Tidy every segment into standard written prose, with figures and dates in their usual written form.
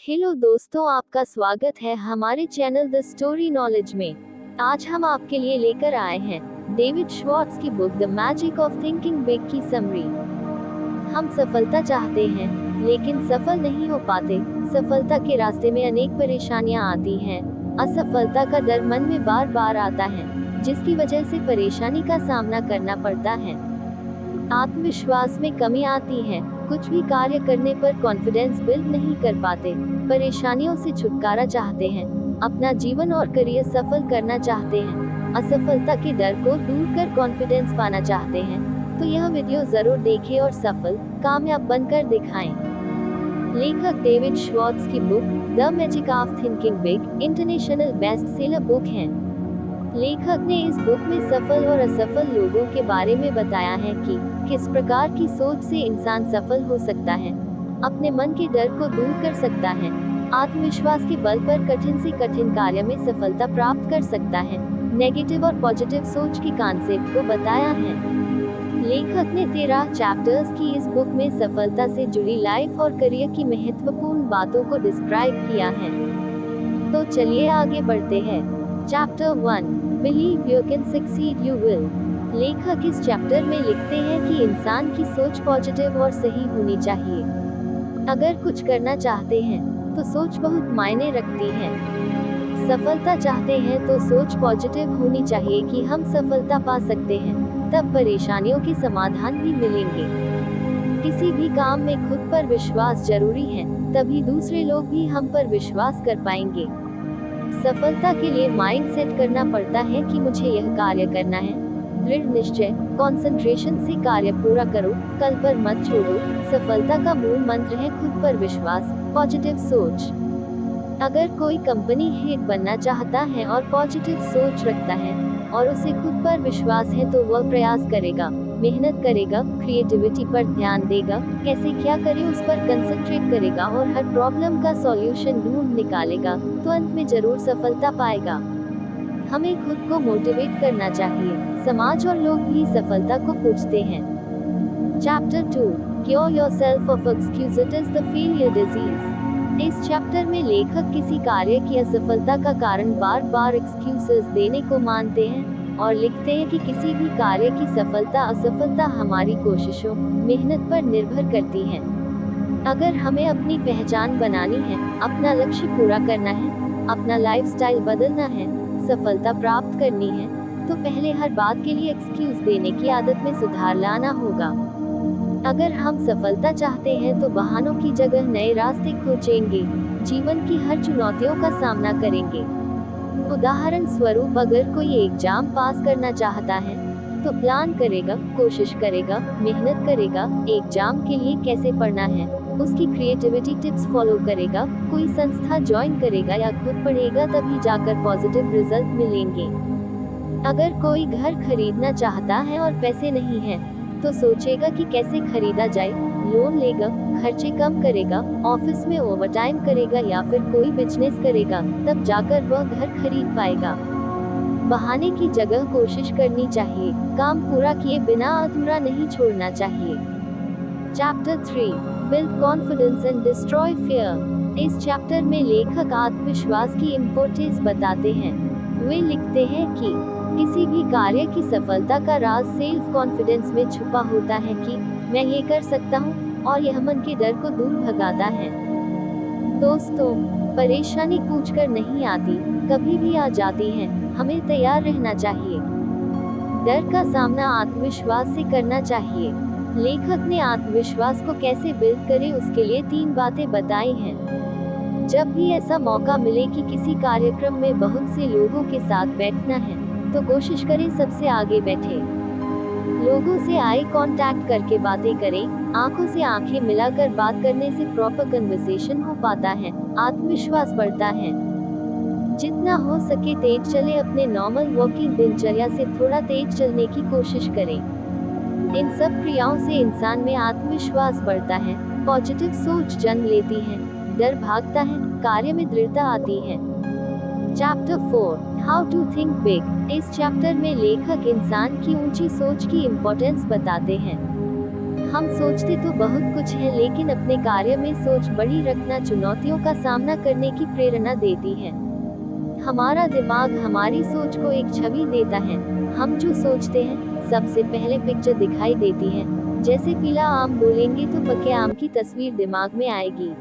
Hello दोस्तों, आपका स्वागत है हमारे चैनल द स्टोरी नॉलेज में। आज हम आपके लिए लेकर आए हैं डेविड श्वार्ट्ज की book the magic of thinking big की समरी। हम सफलता चाहते हैं लेकिन सफल नहीं हो पाते। सफलता के रास्ते में अनेक परेशानियां आती हैं। असफलता का डर मन में बार बार आता है, जिसकी वजह से परेशानी का सामना करना पड़ता है। आत्मविश्वास में कमी आती है, कुछ भी कार्य करने पर कॉन्फिडेंस बिल्ड नहीं कर पाते। परेशानियों से छुटकारा चाहते हैं, अपना जीवन और करियर सफल करना चाहते हैं, असफलता के डर को दूर कर कॉन्फिडेंस पाना चाहते हैं, तो यह वीडियो जरूर देखें और सफल कामयाब बनकर दिखाएं। लेखक डेविड श्वार्ट्ज की book the magic of thinking big international best seller book है। लेखक ने इस बुक में सफल और असफल लोगों के बारे में बताया है कि किस प्रकार की सोच से इंसान सफल हो सकता है, अपने मन के डर को दूर कर सकता है, आत्मविश्वास के बल पर कठिन से कठिन कार्य में सफलता प्राप्त कर सकता है। नेगेटिव और पॉजिटिव सोच की कॉन्सेप्ट को बताया है। लेखक ने 13 चैप्टर्स की इस बुक में सफलता से जुड़ी लाइफ और करियर की महत्वपूर्ण बातों को डिस्क्राइब किया है। तो चलिए आगे बढ़ते हैं। Chapter 1 believe you can succeed you will. लेखक इस चैप्टर में लिखते हैं कि इंसान की सोच पॉजिटिव और सही होनी चाहिए। अगर कुछ करना चाहते हैं तो सोच बहुत मायने रखती है। सफलता चाहते हैं तो सोच पॉजिटिव होनी चाहिए कि हम सफलता पा सकते हैं, तब परेशानियों के समाधान भी मिलेंगे। किसी भी काम में खुद पर विश्वास जरूरी है, तभी दूसरे लोग भी हम पर विश्वास कर पाएंगे। सफलता के लिए माइंड सेट करना पड़ता है कि मुझे यह कार्य करना है। दृढ़ निश्चय, कंसंट्रेशन से कार्य पूरा करो, कल पर मत छोड़ो। सफलता का मूल मंत्र है खुद पर विश्वास, पॉजिटिव सोच। अगर कोई कंपनी हेड बनना चाहता है और पॉजिटिव सोच रखता है और उसे खुद पर विश्वास है तो वह प्रयास करेगा, मेहनत करेगा, क्रिएटिविटी पर ध्यान देगा, कैसे क्या करे उस पर कंसंट्रेट करेगा और हर प्रॉब्लम का सॉल्यूशन ढूंढ निकालेगा, तो अंत में जरूर सफलता पाएगा। हमें खुद को मोटिवेट करना चाहिए। समाज और लोग भी सफलता को पूछते हैं। Chapter 2 cure yourself of excuse, it is the failure disease. इस चैप्टर में लेखक किसी कार्य की असफलता का कारण बार बार एक्सक्यूजेस देने को मानते हैं और लिखते हैं कि किसी भी कार्य की सफलता असफलता हमारी कोशिशों, मेहनत पर निर्भर करती है। अगर हमें अपनी पहचान बनानी है, अपना लक्ष्य पूरा करना है, अपना लाइफस्टाइल बदलना है, सफलता प्राप्त करनी है, तो पहले हर बात के लिए एक्सक्यूज देने की आदत में सुधार लाना होगा। अगर हम सफलता चाहते हैं तो बहानों की जगह नए रास्ते खोजेंगे, जीवन की हर चुनौतियों का सामना करेंगे। उदाहरण स्वरूप, अगर कोई एग्जाम पास करना चाहता है तो प्लान करेगा, कोशिश करेगा, मेहनत करेगा, एग्जाम के लिए कैसे पढ़ना है, उसकी क्रिएटिविटी टिप्स फॉलो करेगा, कोई संस्था ज्वाइन करेगा या खुद पढ़ेगा, तभी जाकर पॉजिटिव रिजल्ट मिलेंगे। अगर कोई घर खरीदना चाहता है और पैसे नहीं है तो सोचेगा कि कैसे खरीदा जाए, लोन लेगा, खर्चे कम करेगा, ऑफिस में ओवरटाइम करेगा या फिर कोई बिजनेस करेगा, तब जाकर वह घर खरीद पाएगा। बहाने की जगह कोशिश करनी चाहिए, काम पूरा किए बिना अधूरा नहीं छोड़ना चाहिए। Chapter 3 build confidence and destroy fear. इस चैप्टर में लेखक आत्मविश्वास की इम्पोर्टेंस बताते हैं। वे लिखते हैं कि किसी भी कार्य की सफलता का राज सेल्फ कॉन्फिडेंस में छुपा होता है कि मैं ये कर सकता हूँ, और यह मन के डर को दूर भगाता है। दोस्तों, परेशानी पूछकर नहीं आती, कभी भी आ जाती है। हमें तैयार रहना चाहिए। डर का सामना आत्मविश्वास से करना चाहिए। लेखक ने आत्मविश्वास को कैसे बिल्ड करें उसके लिए 3 बातें बताई हैं। जब भी ऐसा मौका मिले कि किसी कार्यक्रम में बहुत से लोगों के साथ बैठना है तो कोशिश करें सबसे आगे बैठे। लोगों से आई कांटेक्ट करके बातें करें, आंखों से आंखें मिलाकर बात करने से प्रॉपर कन्वर्सेशन हो पाता है, आत्मविश्वास बढ़ता है। जितना हो सके तेज चले, अपने नॉर्मल वॉकिंग दिनचर्या से थोड़ा तेज चलने की कोशिश करें। इन सब क्रियाओं से इंसान में आत्मविश्वास बढ़ता है, पॉजिटिव सोच जन्म लेती है, डर भागता है, कार्य में दृढ़ता आती है। Chapter 4 how to think big. इस चैप्टर में लेखक इंसान की ऊंची सोच की इम्पोर्टेंस बताते हैं। हम सोचते तो बहुत कुछ है, लेकिन अपने कार्य में सोच बड़ी रखना चुनौतियों का सामना करने की प्रेरणा देती है। हमारा दिमाग हमारी सोच को एक छवि देता है। हम जो सोचते हैं, सबसे पहले पिक्चर दिखाई देती है। जैसे पीला आम बोलेंगे तो पके आम की तस्वीर दिमाग में आएगी।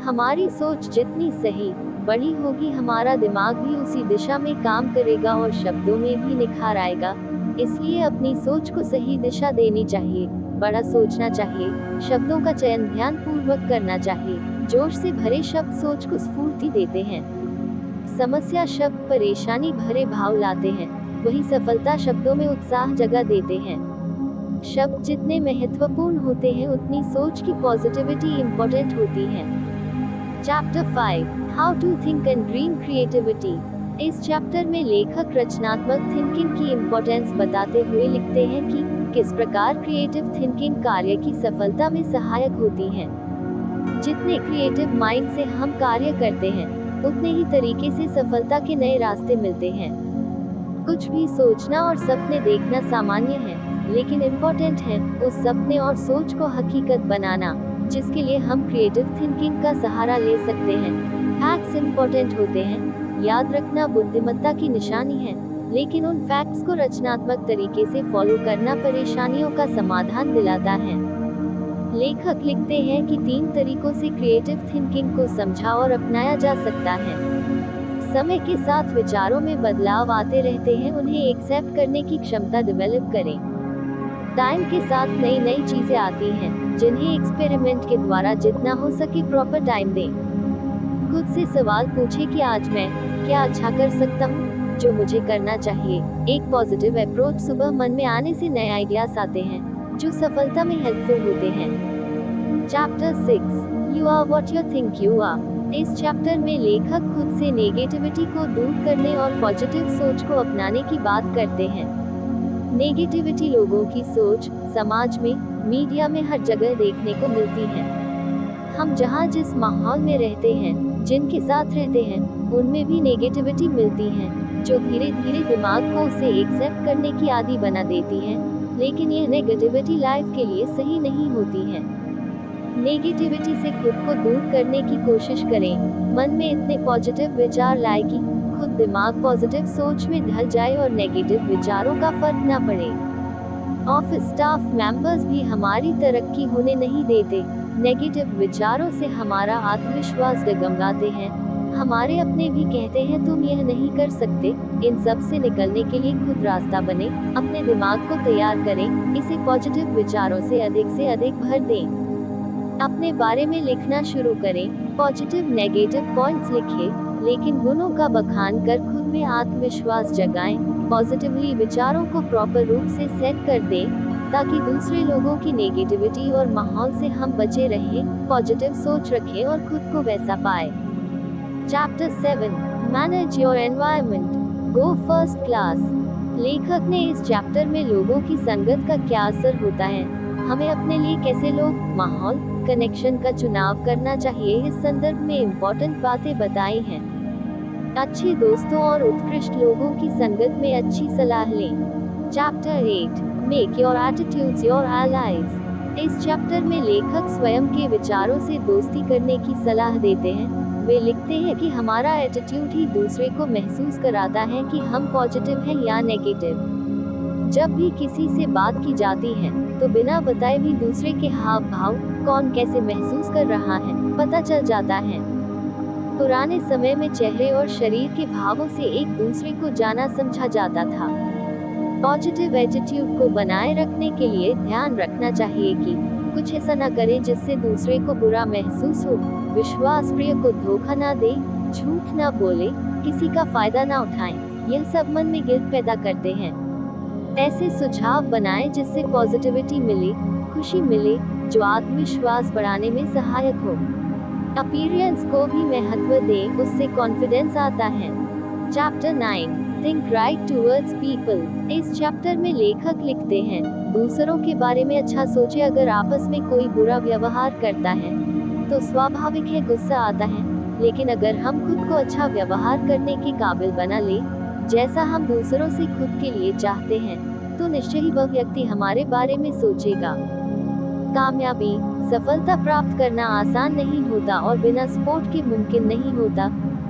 हमारी सोच जितनी सही, बड़ी होगी, हमारा दिमाग भी उसी दिशा में काम करेगा और शब्दों में भी निखार आएगा। इसलिए अपनी सोच को सही दिशा देनी चाहिए, बड़ा सोचना चाहिए, शब्दों का चयन ध्यानपूर्वक करना चाहिए। जोश से भरे शब्द सोच को स्फूर्ति देते हैं। समस्या शब्द परेशानी भरे भाव लाते हैं, वही सफलता शब्दों में उत्साह जगा देते हैं। शब्द जितने महत्वपूर्ण होते हैं, उतनी सोच की पॉजिटिविटी इम्पोर्टेंट होती है। Chapter 5, how to think and dream creativity. इस चैप्टर में लेखक रचनात्मक थिंकिंग की इम्पोर्टेंस बताते हुए लिखते हैं कि किस प्रकार क्रिएटिव थिंकिंग कार्य की सफलता में सहायक होती है। जितने क्रिएटिव माइंड से हम कार्य करते हैं, उतने ही तरीके से सफलता के नए रास्ते मिलते हैं। कुछ भी सोचना और सपने देखना सामान्य है, लेकिन इम्पोर्टेंट है उस सपने और सोच को हकीकत बनाना, जिसके लिए हम क्रिएटिव थिंकिंग का सहारा ले सकते हैं। फैक्ट्स इम्पोर्टेंट होते हैं, याद रखना बुद्धिमत्ता की निशानी है, लेकिन उन फैक्ट्स को रचनात्मक तरीके से फॉलो करना परेशानियों का समाधान दिलाता है। लेखक लिखते हैं कि 3 तरीकों से क्रिएटिव थिंकिंग को समझा और अपनाया जा सकता है। समय के साथ विचारों में बदलाव आते रहते हैं, उन्हें एक्सेप्ट करने की क्षमता डेवलप करें। टाइम के साथ नई नई चीजें आती हैं, जिन्हें एक्सपेरिमेंट के द्वारा जितना हो सके प्रॉपर टाइम दें। खुद से सवाल पूछें कि आज मैं क्या अच्छा कर सकता हूँ, जो मुझे करना चाहिए। एक पॉजिटिव अप्रोच सुबह मन में आने से नए आइडियाज आते हैं, जो सफलता में हेल्पफुल होते हैं। Chapter 6, you are what you think you are. इस चैप्टर में लेखक खुद से नेगेटिविटी को दूर करने और पॉजिटिव सोच को अपनाने की बात करते हैं। नेगेटिविटी लोगों की सोच समाज में, मीडिया में हर जगह देखने को मिलती है। हम जहाँ जिस माहौल में रहते हैं, जिनके साथ रहते हैं, उनमें भी नेगेटिविटी मिलती है, जो धीरे धीरे दिमाग को उसे एक्सेप्ट करने की आदी बना देती है। लेकिन यह नेगेटिविटी लाइफ के लिए सही नहीं होती है। नेगेटिविटी से खुद को दूर करने की कोशिश करें। मन में इतने पॉजिटिव विचार लाए कि खुद दिमाग पॉजिटिव सोच में ढल जाए और नेगेटिव विचारों का फर्क न पड़े। ऑफिस स्टाफ मेंबर्स भी हमारी तरक्की होने नहीं देते। नेगेटिव विचारों से हमारा आत्मविश्वास डगमगाते हैं। हमारे अपने भी कहते हैं तुम यह नहीं कर सकते। इन सब से निकलने के लिए खुद रास्ता बने, अपने दिमाग को तैयार करें, इसे पॉजिटिव विचारों से अधिक भर दें। अपने बारे में लिखना शुरू करें, पॉजिटिव नेगेटिव पॉइंट्स लिखें, लेकिन गुणों का बखान कर खुद में आत्मविश्वास जगाएं। पॉजिटिवली विचारों को प्रॉपर रूप से सेट कर दें, ताकि दूसरे लोगों की नेगेटिविटी और माहौल से हम बचे रहें। पॉजिटिव सोच रखें और खुद को वैसा पाए। Chapter 7, manage your environment, go first class. लेखक ने इस चैप्टर में लोगों की संगत का क्या असर होता है, हमें अपने लिए कैसे लोग, माहौल, कनेक्शन का चुनाव करना चाहिए, इस संदर्भ में इम्पोर्टेंट बातें बताई हैं। अच्छे दोस्तों और उत्कृष्ट लोगों की संगत में अच्छी सलाह लें। Chapter 8, make your attitudes your allies. इस चैप्टर में लेखक स्वयं के विचारों से दोस्ती करने की सलाह देते हैं। वे लिखते हैं कि हमारा एटीट्यूड ही दूसरे को महसूस कराता है कि हम पॉजिटिव हैं या नेगेटिव। जब भी किसी से बात की जाती है, तो बिना बताए भी दूसरे के हाव भाव, कौन कैसे महसूस कर रहा है, पता चल जाता है। पुराने समय में चेहरे और शरीर के भावों से एक दूसरे को जाना समझा जाता था। पॉजिटिव एटीट्यूड को बनाए रखने के लिए ध्यान रखना चाहिए कि कुछ ऐसा न करें जिससे दूसरे को बुरा महसूस हो, विश्वास प्रिय को धोखा न दे, झूठ न बोले, किसी का फायदा न उठाएं। यह सब मन में गिल्ट पैदा करते हैं। ऐसे सुझाव बनाएं जिससे पॉजिटिविटी मिले, खुशी मिले, जो आत्मविश्वास बढ़ाने में सहायक हो। अपीयरेंस को भी महत्व दें, उससे कॉन्फिडेंस आता है। Chapter 9, think right towards people. इस चैप्टर में लेखक लिखते हैं, दूसरों के बारे में अच्छा सोचें। अगर आपस में कोई बुरा व्यवहार करता है, तो स्वाभाविक है गुस्सा आता है, लेकिन अगर हम खुद को अच्छा व्यवहार करने के काबिल बना ले, जैसा हम दूसरों से खुद के लिए चाहते हैं, तो निश्चय ही वह व्यक्ति हमारे बारे में सोचेगा। कामयाबी, सफलता प्राप्त करना आसान नहीं होता और बिना सपोर्ट के मुमकिन नहीं होता।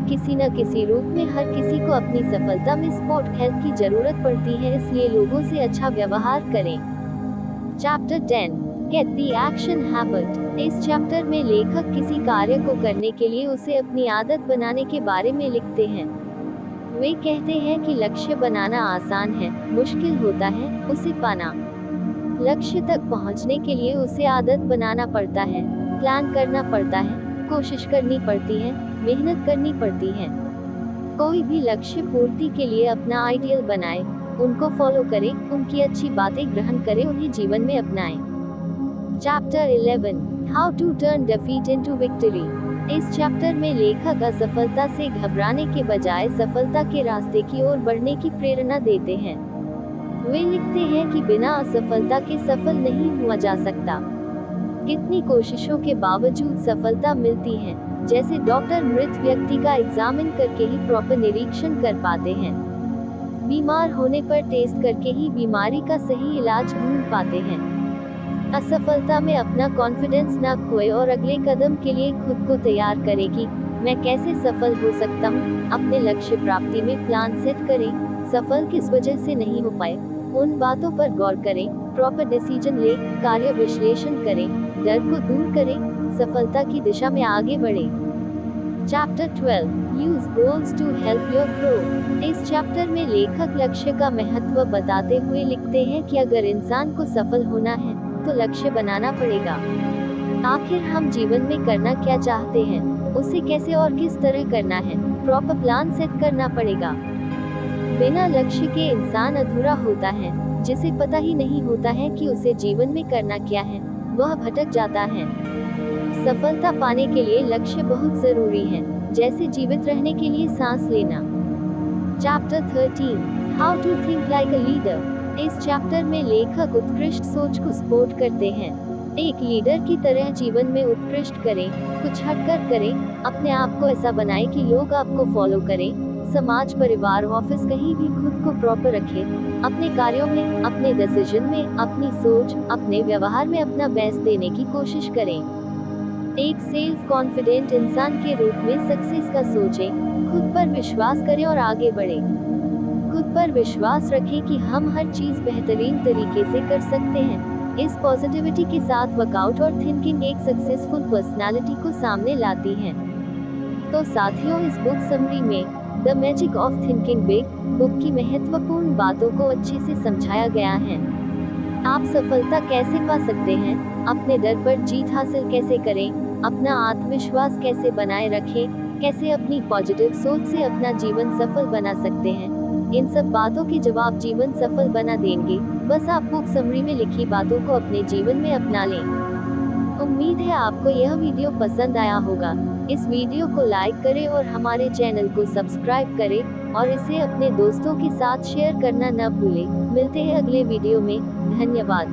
किसी न किसी रूप में हर किसी को अपनी सफलता में सपोर्ट हेल्प की जरूरत पड़ती है, इसलिए लोगों से अच्छा व्यवहार करें। Chapter 10 get the action habit. इस चैप्टर में लेखक किसी कार्य को करने के लिए उसे अपनी आदत बनाने के बारे में लिखते हैं। वे कहते हैं कि लक्ष्य बनाना आसान है, मुश्किल होता है उसे पाना। लक्ष्य तक पहुंचने के लिए उसे आदत बनाना पड़ता है, प्लान करना पड़ता है, कोशिश करनी पड़ती है, मेहनत करनी पड़ती है। कोई भी लक्ष्य पूर्ति के लिए अपना आइडियल बनाए, उनको फॉलो करें, उनकी अच्छी बातें ग्रहण करें, उन्हें जीवन में अपनाएं। Chapter 11 how to turn defeat into victory. इस चैप्टर में लेखक असफलता से घबराने के बजाय सफलता के रास्ते की ओर बढ़ने की प्रेरणा देते हैं। वे लिखते हैं कि बिना असफलता के सफल नहीं हुआ जा सकता। कितनी कोशिशों के बावजूद सफलता मिलती है, जैसे डॉक्टर मृत व्यक्ति का एग्जामिन करके ही प्रॉपर निरीक्षण कर पाते हैं। बीमार होने पर टेस्ट करके ही बीमारी का सही इलाज ढूंढ पाते हैं। असफलता में अपना कॉन्फिडेंस न खोए और अगले कदम के लिए खुद को तैयार करें कि मैं कैसे सफल हो सकता हूँ। अपने लक्ष्य प्राप्ति में प्लान सेट करें, सफल किस वजह से नहीं हो पाए, उन बातों पर गौर करें, प्रॉपर डिसीजन ले, कार्य विश्लेषण करें, डर को दूर करें, सफलता की दिशा में आगे बढ़े। Chapter 12 use goals to help your grow. इस चैप्टर में लेखक लक्ष्य का महत्व बताते हुए लिखते हैं कि अगर इंसान को सफल होना है तो लक्ष्य बनाना पड़ेगा। आखिर हम जीवन में करना क्या चाहते हैं, उसे कैसे और किस तरह करना है, प्रॉपर प्लान सेट करना पड़ेगा। बिना लक्ष्य के इंसान अधूरा होता है, जिसे पता ही नहीं होता है कि उसे जीवन में करना क्या है, वह भटक जाता है। सफलता पाने के लिए लक्ष्य बहुत जरूरी है, जैसे जीवित रहने के लिए सांस लेना। Chapter 13 how to think like a leader. इस चैप्टर में लेखक उत्कृष्ट सोच को सपोर्ट करते हैं। एक लीडर की तरह जीवन में उत्कृष्ट करें, कुछ हटकर करें, अपने आप को ऐसा बनाएं कि लोग आपको फॉलो करें। समाज, परिवार, ऑफिस, कहीं भी खुद को प्रॉपर रखें। अपने कार्यों में, अपने डिसीजन में, अपनी सोच, अपने व्यवहार में अपना बेस्ट देने की कोशिश करें। एक सेल्फ कॉन्फिडेंट इंसान के रूप में सक्सेस का सोचें, खुद पर विश्वास करें और आगे बढ़ें। खुद पर विश्वास रखें कि हम हर चीज बेहतरीन तरीके से कर सकते हैं। इस पॉजिटिविटी के साथ वर्कआउट और थिंकिंग एक सक्सेसफुल पर्सनालिटी को सामने लाती है। तो साथियों, इस बुक समरी में the magic of thinking big book की महत्वपूर्ण बातों को अच्छे से समझाया गया है। आप सफलता कैसे पा सकते हैं, अपने डर पर जीत हासिल कैसे करें, अपना आत्मविश्वास कैसे बनाए रखें, कैसे अपनी पॉजिटिव सोच से अपना जीवन सफल बना सकते हैं, इन सब बातों के जवाब जीवन सफल बना देंगे। बस आप बुक समरी में लिखी बातों को अपने जीवन में अपना लें। उम्मीद है आपको यह वीडियो पसंद आया होगा। इस वीडियो को लाइक करें और हमारे चैनल को सब्सक्राइब करें और इसे अपने दोस्तों के साथ शेयर करना न भूलें। मिलते हैं अगले वीडियो में। धन्यवाद।